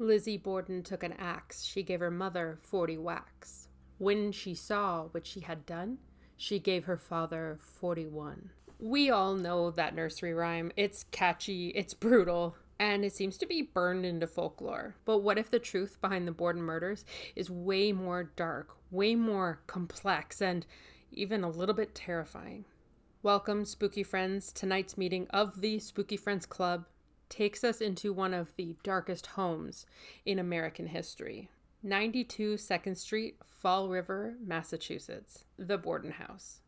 Lizzie Borden took an axe. She gave her mother 40 whacks. When she saw what she had done, she gave her father 41. We all know that nursery rhyme. It's catchy, it's brutal, and it seems to be burned into folklore. But what if the truth behind the Borden murders is way more dark, way more complex, and even a little bit terrifying? Welcome, spooky friends. Tonight's meeting of the Spooky Friends Club takes us into one of the darkest homes in American history. 92 2nd Street, Fall River, Massachusetts. The Borden House.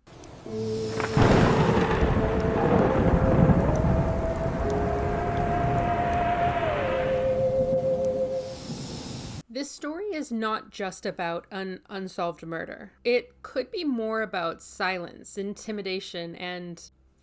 This story is not just about an unsolved murder. It could be more about silence, intimidation, and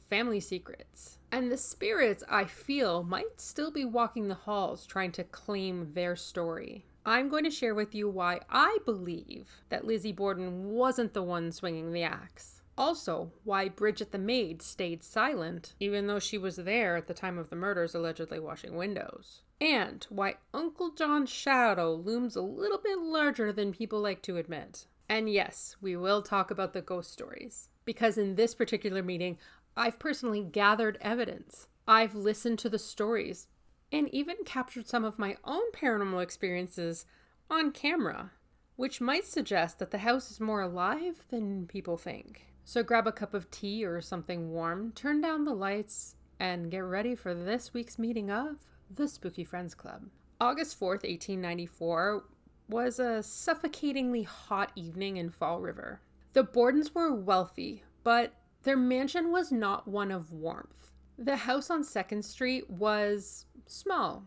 family secrets. And the spirits, I feel, might still be walking the halls trying to claim their story. I'm going to share with you why I believe that Lizzie Borden wasn't the one swinging the axe. Also, why Bridget the maid stayed silent, even though she was there at the time of the murders, allegedly washing windows. And why Uncle John's shadow looms a little bit larger than people like to admit. And yes, we will talk about the ghost stories, because in this particular meeting, I've personally gathered evidence. I've listened to the stories and even captured some of my own paranormal experiences on camera, which might suggest that the house is more alive than people think. So grab a cup of tea or something warm, turn down the lights, and get ready for this week's meeting of the Spooky Friends Club. August 4th, 1894 was a suffocatingly hot evening in Fall River. The Bordens were wealthy, but their mansion was not one of warmth. The house on 2nd Street was small,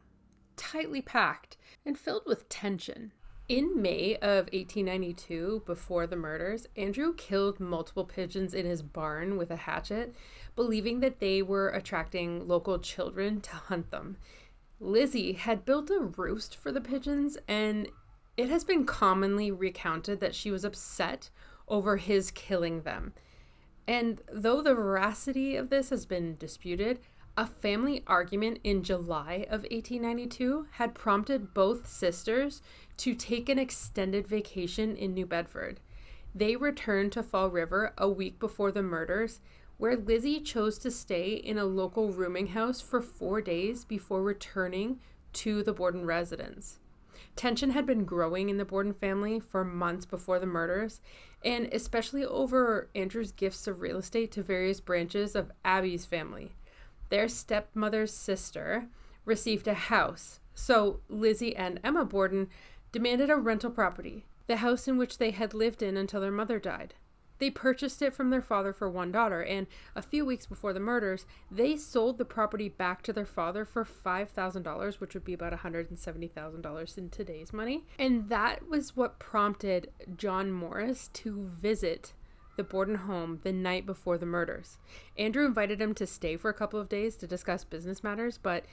tightly packed, and filled with tension. In May of 1892, before the murders, Andrew killed multiple pigeons in his barn with a hatchet, believing that they were attracting local children to hunt them. Lizzie had built a roost for the pigeons, and it has been commonly recounted that she was upset over his killing them. And though the veracity of this has been disputed, a family argument in July of 1892 had prompted both sisters to take an extended vacation in New Bedford. They returned to Fall River a week before the murders, where Lizzie chose to stay in a local rooming house for 4 days before returning to the Borden residence. Tension had been growing in the Borden family for months before the murders, and especially over Andrew's gifts of real estate to various branches of Abby's family. Their stepmother's sister received a house, so Lizzie and Emma Borden demanded a rental property, the house in which they had lived in until their mother died. They purchased it from their father for one daughter, and a few weeks before the murders, they sold the property back to their father for $5,000, which would be about $170,000 in today's money. And that was what prompted John Morris to visit the Borden home the night before the murders. Andrew invited him to stay for a couple of days to discuss business matters, but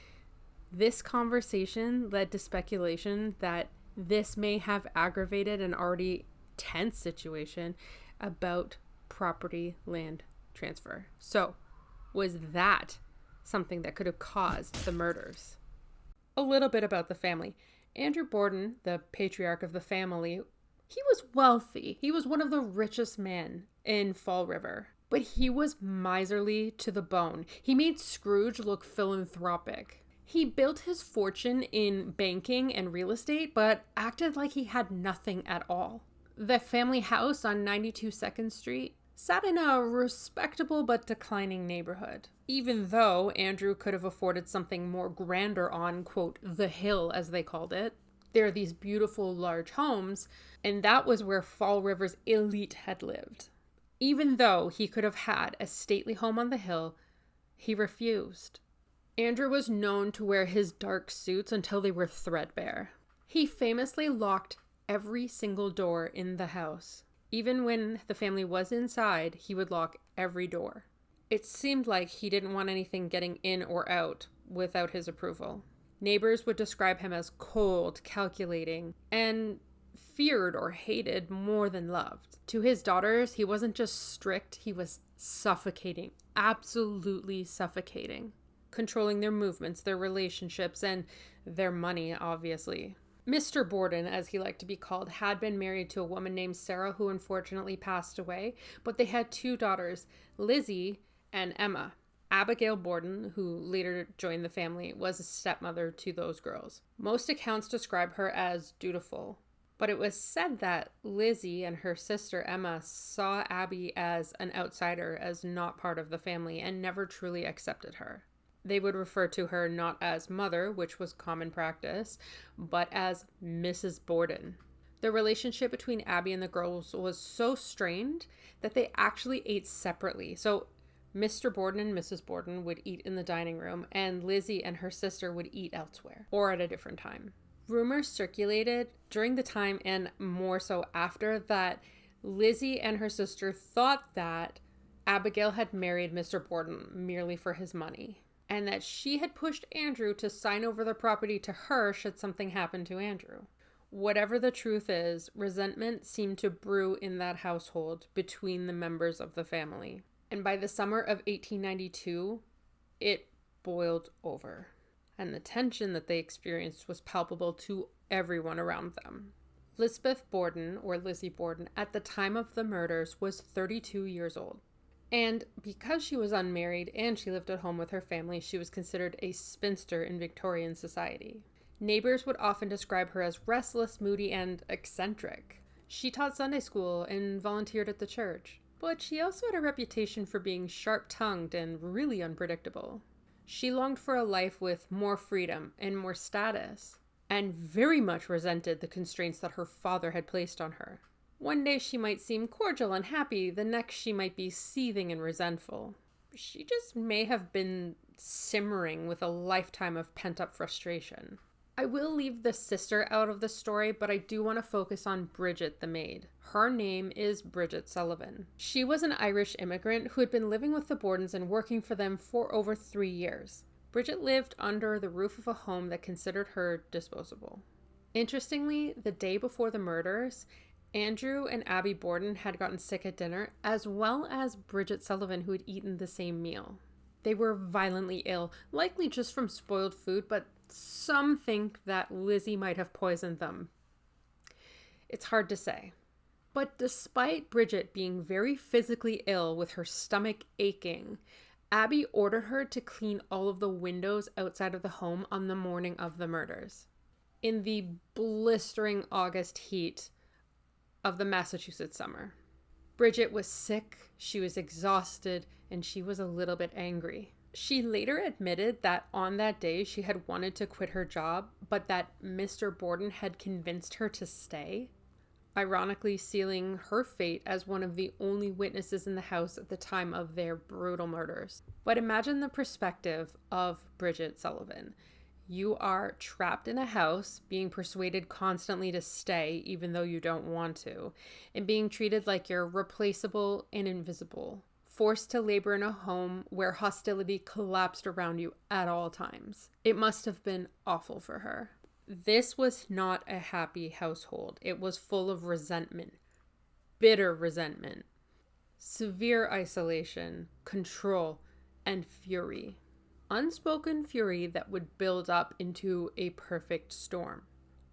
this conversation led to speculation that this may have aggravated an already tense situation about property land transfer. So, was that something that could have caused the murders? A little bit about the family. Andrew Borden, the patriarch of the family, he was wealthy. He was one of the richest men in Fall River, but he was miserly to the bone. He made Scrooge look philanthropic. He built his fortune in banking and real estate, but acted like he had nothing at all. The family house on 92 2nd Street sat in a respectable but declining neighborhood. Even though Andrew could have afforded something more grander on, quote, the hill as they called it, there are these beautiful large homes, and that was where Fall River's elite had lived. Even though he could have had a stately home on the hill, he refused. Andrew was known to wear his dark suits until they were threadbare. He famously locked every single door in the house. Even when the family was inside, he would lock every door. It seemed like he didn't want anything getting in or out without his approval. Neighbors would describe him as cold, calculating, and feared or hated more than loved. To his daughters, he wasn't just strict, he was suffocating, absolutely suffocating. controlling their movements, their relationships, and their money, obviously. Mr. Borden, as he liked to be called, had been married to a woman named Sarah who unfortunately passed away, but they had 2 daughters, Lizzie and Emma. Abigail Borden, who later joined the family, was a stepmother to those girls. Most accounts describe her as dutiful, but it was said that Lizzie and her sister Emma saw Abby as an outsider, as not part of the family, and never truly accepted her. They would refer to her not as mother, which was common practice, but as Mrs. Borden. The relationship between Abby and the girls was so strained that they actually ate separately. So Mr. Borden and Mrs. Borden would eat in the dining room, and Lizzie and her sister would eat elsewhere or at a different time. Rumors circulated during the time and more so after that Lizzie and her sister thought that Abigail had married Mr. Borden merely for his money, and that she had pushed Andrew to sign over the property to her should something happen to Andrew. Whatever the truth is, resentment seemed to brew in that household between the members of the family. And by the summer of 1892, it boiled over. And the tension that they experienced was palpable to everyone around them. Lisbeth Borden, or Lizzie Borden, at the time of the murders was 32 years old. And because she was unmarried and she lived at home with her family, she was considered a spinster in Victorian society. Neighbors would often describe her as restless, moody, and eccentric. She taught Sunday school and volunteered at the church. But she also had a reputation for being sharp-tongued and really unpredictable. She longed for a life with more freedom and more status, and very much resented the constraints that her father had placed on her. One day she might seem cordial and happy, the next she might be seething and resentful. She just may have been simmering with a lifetime of pent-up frustration. I will leave the sister out of the story, but I do want to focus on Bridget, the maid. Her name is Bridget Sullivan. She was an Irish immigrant who had been living with the Bordens and working for them for over 3 years. Bridget lived under the roof of a home that considered her disposable. Interestingly, the day before the murders, Andrew and Abby Borden had gotten sick at dinner, as well as Bridget Sullivan, who had eaten the same meal. They were violently ill, likely just from spoiled food, but some think that Lizzie might have poisoned them. It's hard to say. But despite Bridget being very physically ill with her stomach aching, Abby ordered her to clean all of the windows outside of the home on the morning of the murders. In the blistering August heat of the Massachusetts summer. Bridget was sick, she was exhausted, and she was a little bit angry. She later admitted that on that day she had wanted to quit her job, but that Mr. Borden had convinced her to stay, ironically sealing her fate as one of the only witnesses in the house at the time of their brutal murders. But imagine the perspective of Bridget Sullivan. You are trapped in a house, being persuaded constantly to stay even though you don't want to, and being treated like you're replaceable and invisible. Forced to labor in a home where hostility collapsed around you at all times. It must have been awful for her. This was not a happy household. It was full of resentment, bitter resentment, severe isolation, control, and fury. Unspoken fury that would build up into a perfect storm,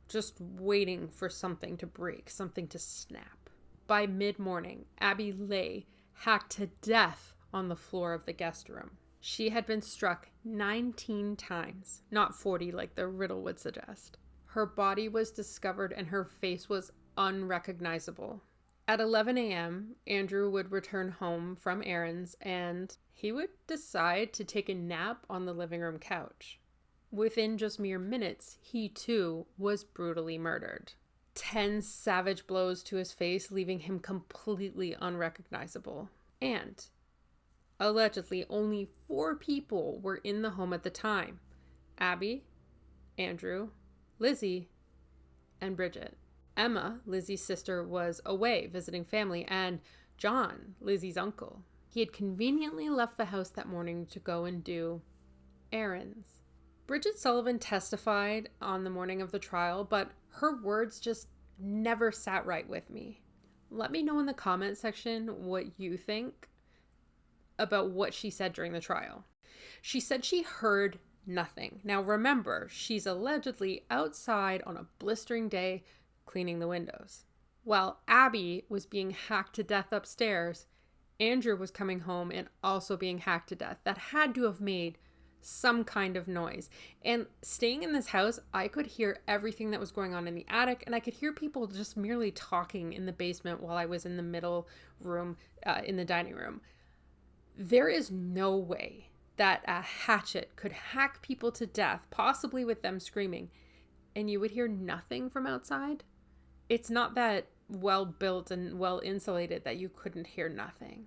just waiting for something to break, something to snap. By mid-morning, Abby lay hacked to death on the floor of the guest room. She had been struck 19 times, not 40 like the riddle would suggest. Her body was discovered and her face was unrecognizable. At 11 a.m., Andrew would return home from errands and he would decide to take a nap on the living room couch. Within just mere minutes, he too was brutally murdered. 10 savage blows to his face, leaving him completely unrecognizable. And allegedly, only 4 people were in the home at the time: Abby, Andrew, Lizzie, and Bridget. Emma, Lizzie's sister, was away visiting family, and John, Lizzie's uncle, he had conveniently left the house that morning to go and do errands. Bridget Sullivan testified on the morning of the trial, but her words just never sat right with me. Let me know in the comment section what you think about what she said during the trial. She said she heard nothing. Now remember, she's allegedly outside on a blistering day cleaning the windows. While Abby was being hacked to death upstairs, Andrew was coming home and also being hacked to death. That had to have made some kind of noise. And staying in this house, I could hear everything that was going on in the attic, and I could hear people just merely talking in the basement while I was in the middle room, in the dining room. There is no way that a hatchet could hack people to death, possibly with them screaming, and you would hear nothing from outside. It's not that well built and well insulated that you couldn't hear nothing.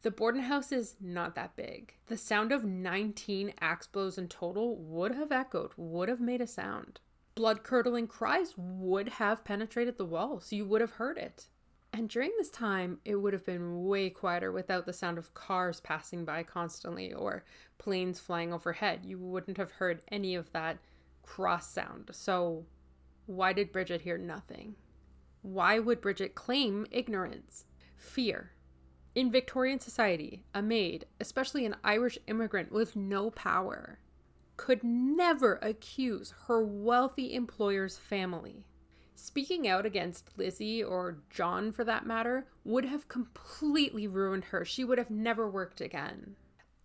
The Borden house is not that big. The sound of 19 axe blows in total would have echoed, would have made a sound. Blood-curdling cries would have penetrated the walls. You would have heard it. And during this time, it would have been way quieter without the sound of cars passing by constantly or planes flying overhead. You wouldn't have heard any of that cross sound. So why did Bridget hear nothing? Why would Bridget claim ignorance? Fear. In Victorian society, a maid, especially an Irish immigrant with no power, could never accuse her wealthy employer's family. Speaking out against Lizzie, or John for that matter, would have completely ruined her. She would have never worked again.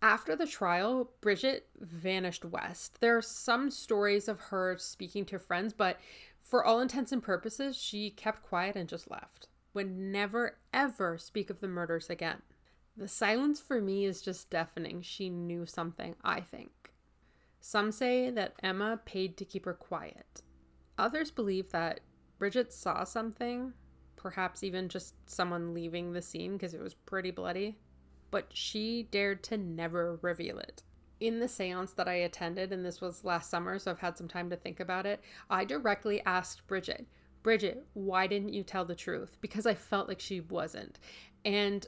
After the trial, Bridget vanished west. There are some stories of her speaking to friends, but for all intents and purposes, she kept quiet and just left. Would never, ever speak of the murders again. The silence for me is just deafening. She knew something, I think. Some say that Emma paid to keep her quiet. Others believe that Bridget saw something, perhaps even just someone leaving the scene because it was pretty bloody, but she dared to never reveal it. In the seance that I attended, and this was last summer, so I've had some time to think about it, I directly asked Bridget, why didn't you tell the truth? Because I felt like she wasn't. And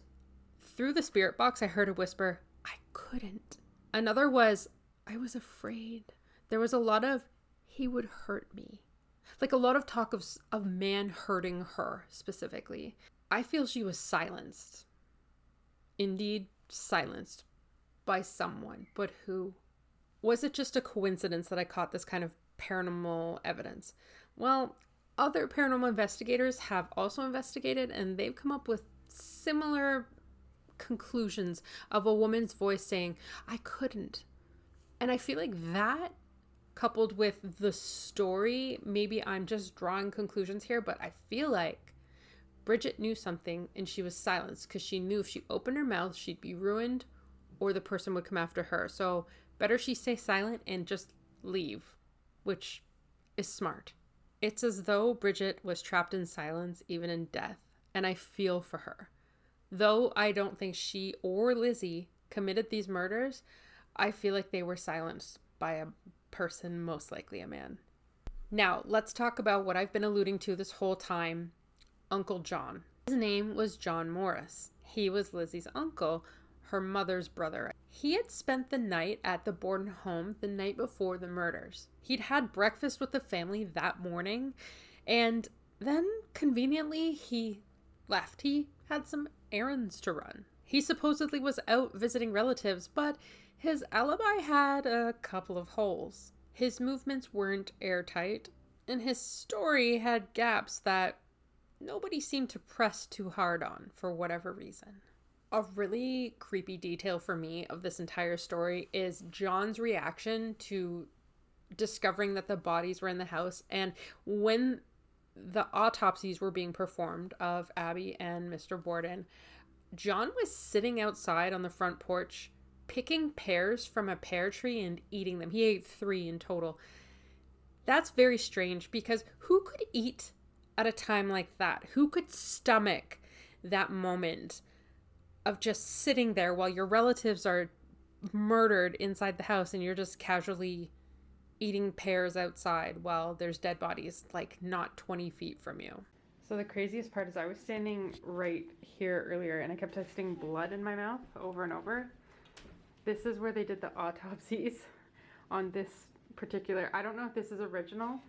through the spirit box, I heard a whisper, I couldn't. Another was, I was afraid. There was a lot of, he would hurt me. Like a lot of talk of man hurting her specifically. I feel she was silenced. Indeed, silenced by someone. But who? Was it just a coincidence that I caught this kind of paranormal evidence? Well, other paranormal investigators have also investigated, and they've come up with similar conclusions of a woman's voice saying, I couldn't. And I feel like that, coupled with the story, maybe I'm just drawing conclusions here, but I feel like Bridget knew something and she was silenced because she knew if she opened her mouth, she'd be ruined or the person would come after her. So better she stay silent and just leave, which is smart. It's as though Bridget was trapped in silence, even in death, and I feel for her. Though I don't think she or Lizzie committed these murders, I feel like they were silenced by a person, most likely a man. Now, let's talk about what I've been alluding to this whole time, Uncle John. His name was John Morris. He was Lizzie's uncle, her mother's brother. He had spent the night at the Borden home the night before the murders. He'd had breakfast with the family that morning, and then conveniently he left. He had some errands to run. He supposedly was out visiting relatives, but his alibi had a couple of holes. His movements weren't airtight, and his story had gaps that nobody seemed to press too hard on for whatever reason. A really creepy detail for me of this entire story is John's reaction to discovering that the bodies were in the house, and when the autopsies were being performed of Abby and Mr. Borden, John was sitting outside on the front porch picking pears from a pear tree and eating them. He ate 3 in total. That's very strange because who could eat at a time like that? Who could stomach that moment of just sitting there while your relatives are murdered inside the house and you're just casually eating pears outside while there's dead bodies like not 20 feet from you? So the craziest part is I was standing right here earlier and I kept tasting blood in my mouth over and over. This is where they did the autopsies on this particular, I don't know if this is original,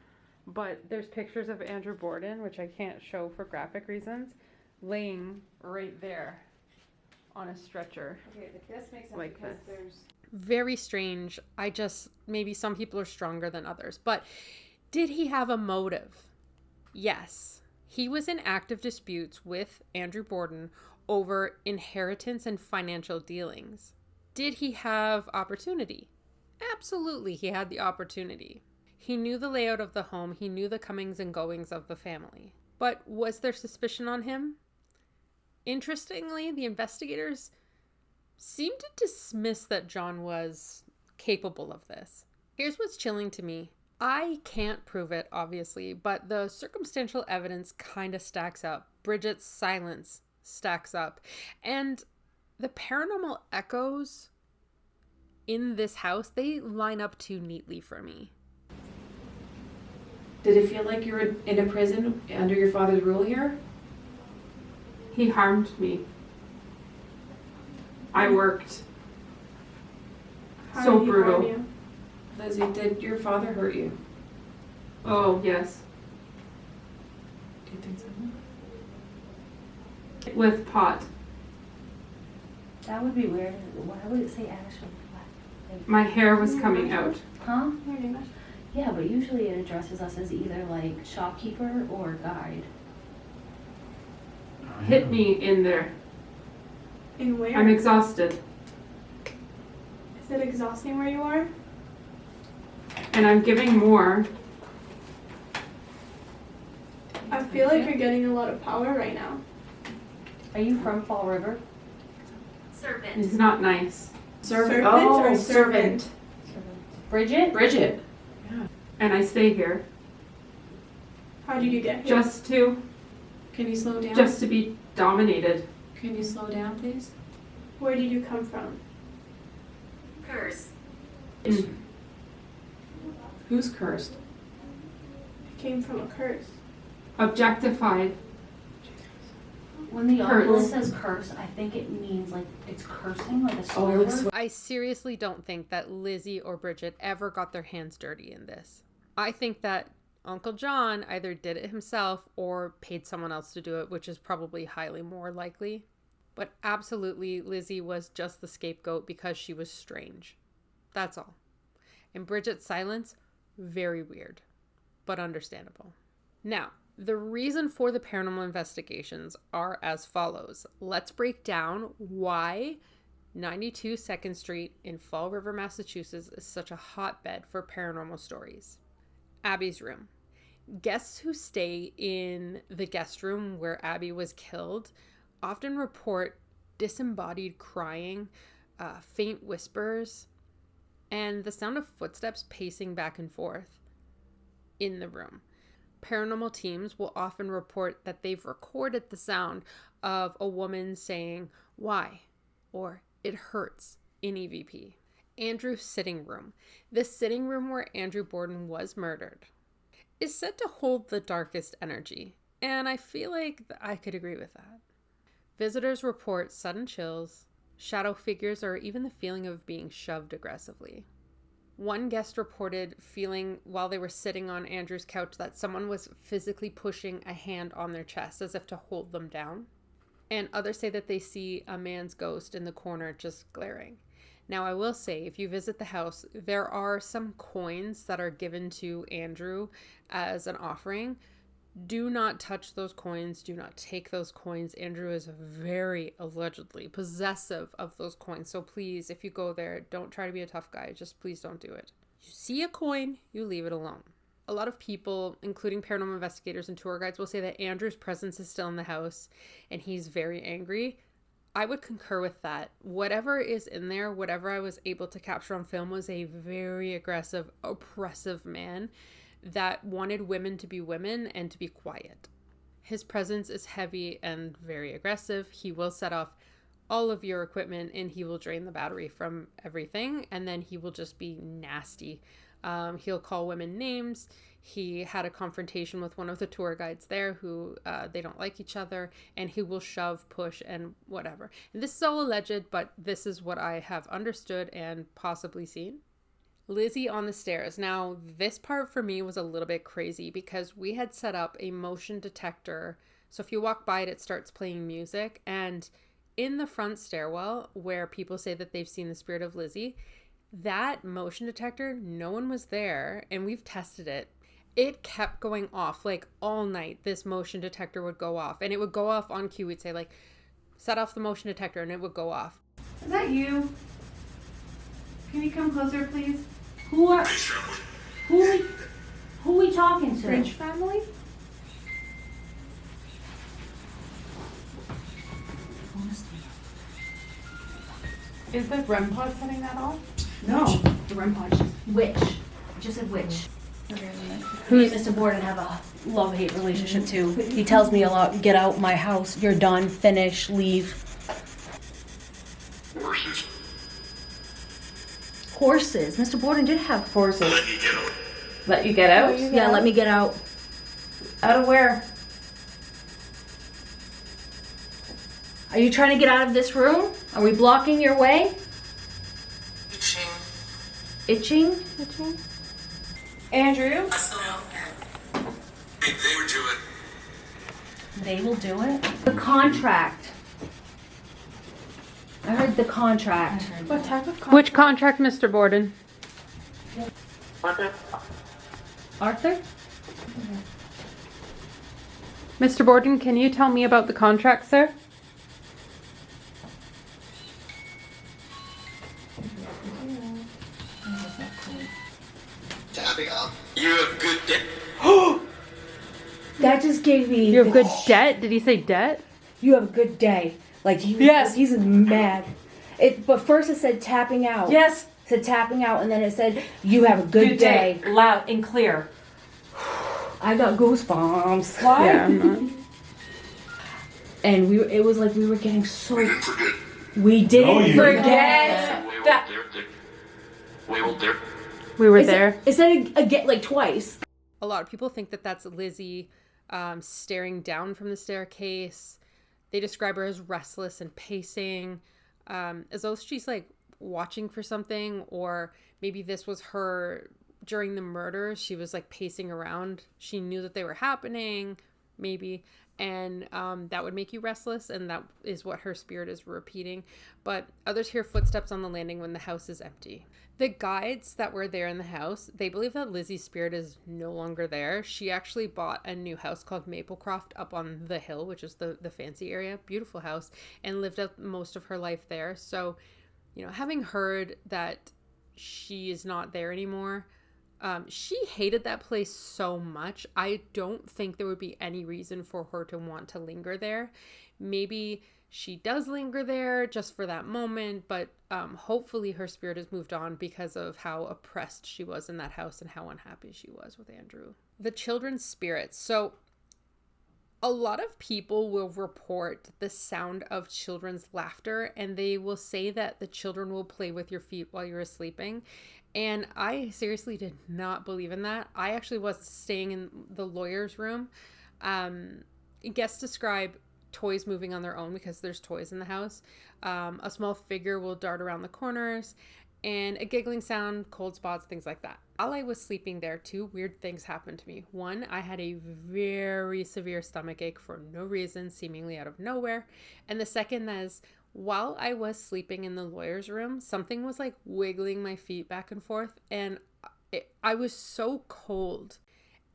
but there's pictures of Andrew Borden, which I can't show for graphic reasons, laying right there on a stretcher. Okay, this makes sense like because this. there's Very strange. Maybe some people are stronger than others. But did he have a motive? Yes. He was in active disputes with Andrew Borden over inheritance and financial dealings. Did he have opportunity? Absolutely, he had the opportunity. He knew the layout of the home. He knew the comings and goings of the family. But was there suspicion on him? Interestingly, the investigators seemed to dismiss that John was capable of this. Here's what's chilling to me. I can't prove it, obviously, but the circumstantial evidence kind of stacks up. Bridget's silence stacks up. And the paranormal echoes in this house, they line up too neatly for me. Did it feel like you were in a prison under your father's rule here? He harmed me. I worked. How So did he brutal. harm you? Lizzie, did your father hurt you? Oh, yes. Do you think so? With pot. That would be weird. Why would it say Ash? Like, My hair was coming out. huh? Your name is? Yeah, but usually it addresses us as either like shopkeeper or guide. Hit me in there. In where? I'm exhausted. Is it exhausting where you are? And I'm giving more. I feel like you're getting a lot of power right now. Are you from Fall River? He's not nice. Servant Oh, or servant. Bridget? Bridget. And I stay here. How did you get here? Just to be dominated. Can you slow down, please? Where did you come from? Who's cursed? I came from a curse. Objectified. When the Curse. article says curse, I think it means like it's cursing, like a swear like word. I seriously don't think that Lizzie or Bridget ever got their hands dirty in this. I think that Uncle John either did it himself or paid someone else to do it, which is probably highly more likely. But absolutely, Lizzie was just the scapegoat because she was strange. That's all. And Bridget's silence, very weird, but understandable. Now, the reason for the paranormal investigations are as follows. Let's break down why 92 2nd Street in Fall River, Massachusetts is such a hotbed for paranormal stories. Abby's room. Guests who stay in the guest room where Abby was killed often report disembodied crying, faint whispers, and the sound of footsteps pacing back and forth in the room. Paranormal teams will often report that they've recorded the sound of a woman saying, "Why?" or "It hurts" in EVP. Andrew's sitting room. The sitting room where Andrew Borden was murdered is said to hold the darkest energy, and I feel like I could agree with that. Visitors report sudden chills, shadow figures, or even the feeling of being shoved aggressively. One guest reported feeling while they were sitting on Andrew's couch that someone was physically pushing a hand on their chest as if to hold them down. And others say that they see a man's ghost in the corner just glaring. Now, I will say, if you visit the house, there are some coins that are given to Andrew as an offering. Do not touch those coins. Do not take those coins. Andrew is very allegedly possessive of those coins. So please, if you go there, don't try to be a tough guy. Just please don't do it. You see a coin, you leave it alone. A lot of people, including paranormal investigators and tour guides, will say that Andrew's presence is still in the house and he's very angry. I would concur with that. Whatever is in there, whatever I was able to capture on film was a very aggressive, oppressive man that wanted women to be women and to be quiet. His presence is heavy and very aggressive. He will set off all of your equipment and he will drain the battery from everything, and then he will just be nasty. He'll call women names. He had a confrontation with one of the tour guides there who they don't like each other, and he will shove, push, and whatever. And this is all alleged, but this is what I have understood and possibly seen. Lizzie on the stairs. Now, this part for me was a little bit crazy because we had set up a motion detector. So if you walk by it, it starts playing music. And in the front stairwell, where people say that they've seen the spirit of Lizzie, That motion detector, no one was there, and we've tested it. It kept going off, like, all night. This motion detector would go off, and it would go off on cue. We'd say, like, set off the motion detector, and it would go off. Is that you? Can you come closer, please? Who are we talking to? French family? Is the REM pod setting that off? No, the REM pod just witch. It just said witch. Me and Mr. Borden have a love-hate relationship too. He tells me a lot, get out my house, you're done, finish, leave. Horses. Horses. Mr. Borden did have horses. Let you get out. Let you get out? Let you get Yeah, out? let me get out. Out of where? Are you trying to get out of this room? Are we blocking your way? Itching. Itching? Andrew? They would do it. They will do it? The contract. I heard the contract. What type of Which contract, Mr. Borden? Arthur? Mr. Borden, can you tell me about the contract, sir? Tapping up. You have good day. That just gave me. You have good debt? Did he say debt? You have a good day. Like he's mad. But first it said tapping out. Yes. It said tapping out, and then it said you have a good day. Loud and clear. I got goosebumps. Why? Yeah, I'm not. And it was like we were getting so. We didn't forget. We didn't Forget We that. will there. We were there. It said again like twice. A lot of people think that that's Lizzie staring down from the staircase. They describe her as restless and pacing, as though she's like watching for something, or maybe this was her during the murder. She was like pacing around. She knew that they were happening, maybe, and that would make you restless, and that is what her spirit is repeating. But others hear footsteps on the landing when the house is empty. The guides that were there in the house, they believe that Lizzie's spirit is no longer there. She actually bought a new house called Maplecroft up on the hill, which is the fancy area. Beautiful house, and lived out most of her life there. So, you know, having heard that she is not there anymore, she hated that place so much. I don't think there would be any reason for her to want to linger there. Maybe she does linger there just for that moment, but hopefully her spirit has moved on because of how oppressed she was in that house and how unhappy she was with Andrew. The children's spirits. So a lot of people will report the sound of children's laughter, and they will say that the children will play with your feet while you're sleeping. And I seriously did not believe in that. I actually was staying in the lawyer's room. Guests describe toys moving on their own because there's toys in the house. A small figure will dart around the corners, and a giggling sound, cold spots, things like that. While I was sleeping there, two weird things happened to me. One, I had a very severe stomach ache for no reason, seemingly out of nowhere. And the second is, while I was sleeping in the lawyer's room, something was like wiggling my feet back and forth, and I was so cold.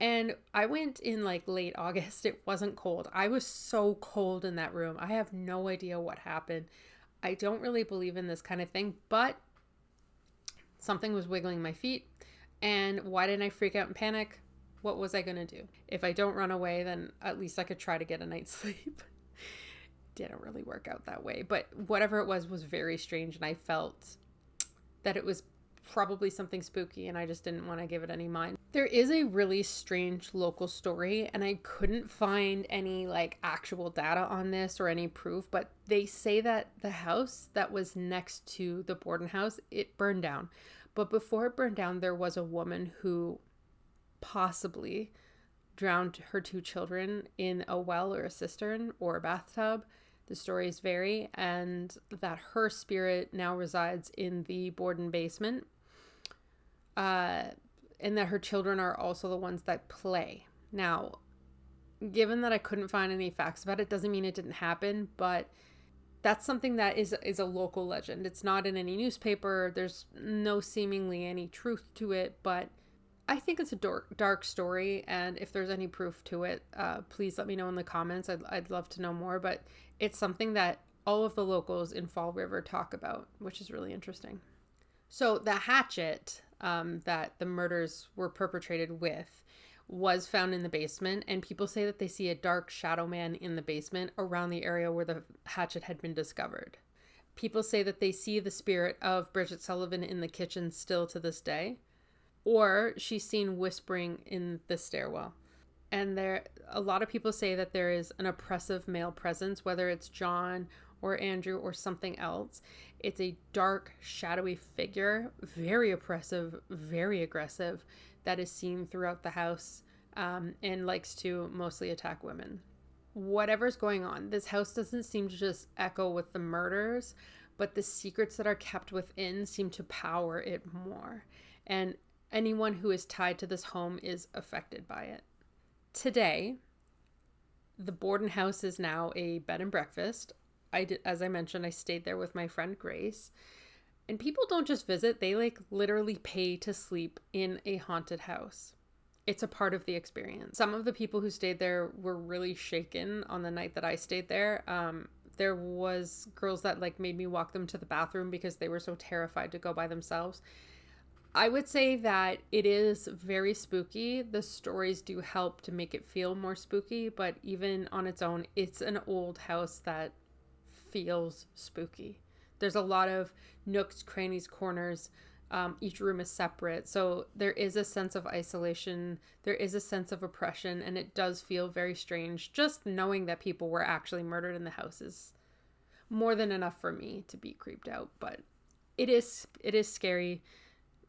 And I went in like late August. It wasn't cold. I was so cold in that room. I have no idea what happened. I don't really believe in this kind of thing, but something was wiggling my feet. And why didn't I freak out and panic? What was I going to do? If I don't run away, then at least I could try to get a night's sleep. Didn't really work out that way. But whatever it was very strange. And I felt that it was probably something spooky, and I just didn't want to give it any mind. There is a really strange local story, and I couldn't find any like actual data on this or any proof, but they say that the house that was next to the Borden house, it burned down. But before it burned down, there was a woman who possibly drowned her two children in a well or a cistern or a bathtub. The stories vary, and that her spirit now resides in the Borden basement. And that her children are also the ones that play. Now, given that I couldn't find any facts about it, doesn't mean it didn't happen, but that's something that is a local legend. It's not in any newspaper. There's no seemingly any truth to it, but I think it's a dark story, and if there's any proof to it, please let me know in the comments. I'd love to know more, but it's something that all of the locals in Fall River talk about, which is really interesting. So the hatchet that the murders were perpetrated with was found in the basement, and people say that they see a dark shadow man in the basement around the area where the hatchet had been discovered. People say that they see the spirit of Bridget Sullivan in the kitchen still to this day, or she's seen whispering in the stairwell. And a lot of people say that there is an oppressive male presence, whether it's John or Andrew or something else. It's a dark, shadowy figure, very oppressive, very aggressive, that is seen throughout the house, and likes to mostly attack women. Whatever's going on, this house doesn't seem to just echo with the murders, but the secrets that are kept within seem to power it more. And anyone who is tied to this home is affected by it. Today, the Borden house is now a bed and breakfast. As I mentioned, I stayed there with my friend Grace. And people don't just visit, they literally pay to sleep in a haunted house. It's a part of the experience. Some of the people who stayed there were really shaken on the night that I stayed there. There was girls that made me walk them to the bathroom because they were so terrified to go by themselves. I would say that it is very spooky. The stories do help to make it feel more spooky, but even on its own, it's an old house that feels spooky. There's a lot of nooks, crannies, corners. Each room is separate. So there is a sense of isolation. There is a sense of oppression, and it does feel very strange. Just knowing that people were actually murdered in the house is more than enough for me to be creeped out, but it is scary.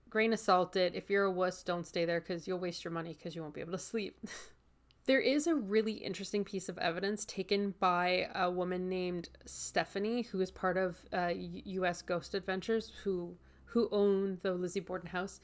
Grain of salt it. If you're a wuss, don't stay there because you'll waste your money because you won't be able to sleep. There is a really interesting piece of evidence taken by a woman named Stephanie, who is part of U.S. Ghost Adventures, who own the Lizzie Borden house.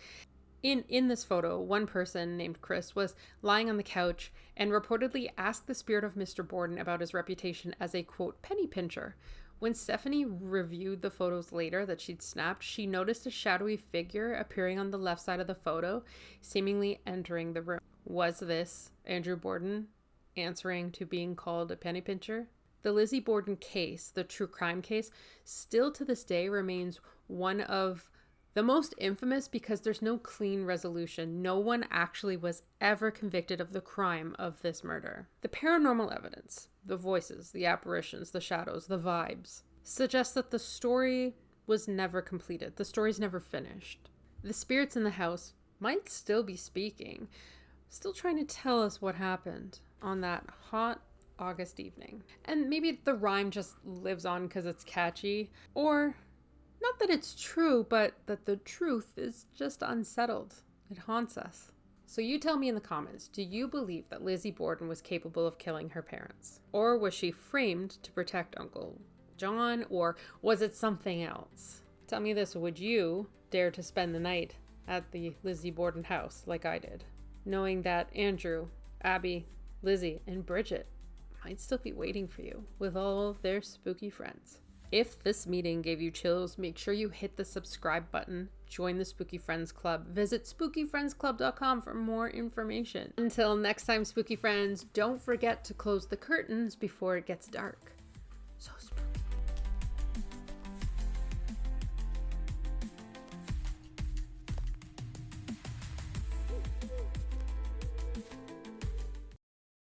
In this photo, one person named Chris was lying on the couch and reportedly asked the spirit of Mr. Borden about his reputation as a, quote, penny pincher. When Stephanie reviewed the photos later that she'd snapped, she noticed a shadowy figure appearing on the left side of the photo, seemingly entering the room. Was this Andrew Borden answering to being called a penny pincher? The Lizzie Borden case, the true crime case, still to this day remains one of the most infamous because there's no clean resolution. No one actually was ever convicted of the crime of this murder. The paranormal evidence, the voices, the apparitions, the shadows, the vibes, suggest that the story was never completed. The story's never finished. The spirits in the house might still be speaking, still trying to tell us what happened on that hot August evening. And maybe the rhyme just lives on because it's catchy, or not that it's true, but that the truth is just unsettled. It haunts us. So you tell me in the comments, do you believe that Lizzie Borden was capable of killing her parents? Or was she framed to protect Uncle John? Or was it something else? Tell me this, would you dare to spend the night at the Lizzie Borden house like I did, knowing that Andrew, Abby, Lizzie, and Bridget might still be waiting for you with all of their spooky friends? If this meeting gave you chills, make sure you hit the subscribe button, join the Spooky Friends Club, visit spookyfriendsclub.com for more information. Until next time, Spooky Friends, don't forget to close the curtains before it gets dark. So spooky.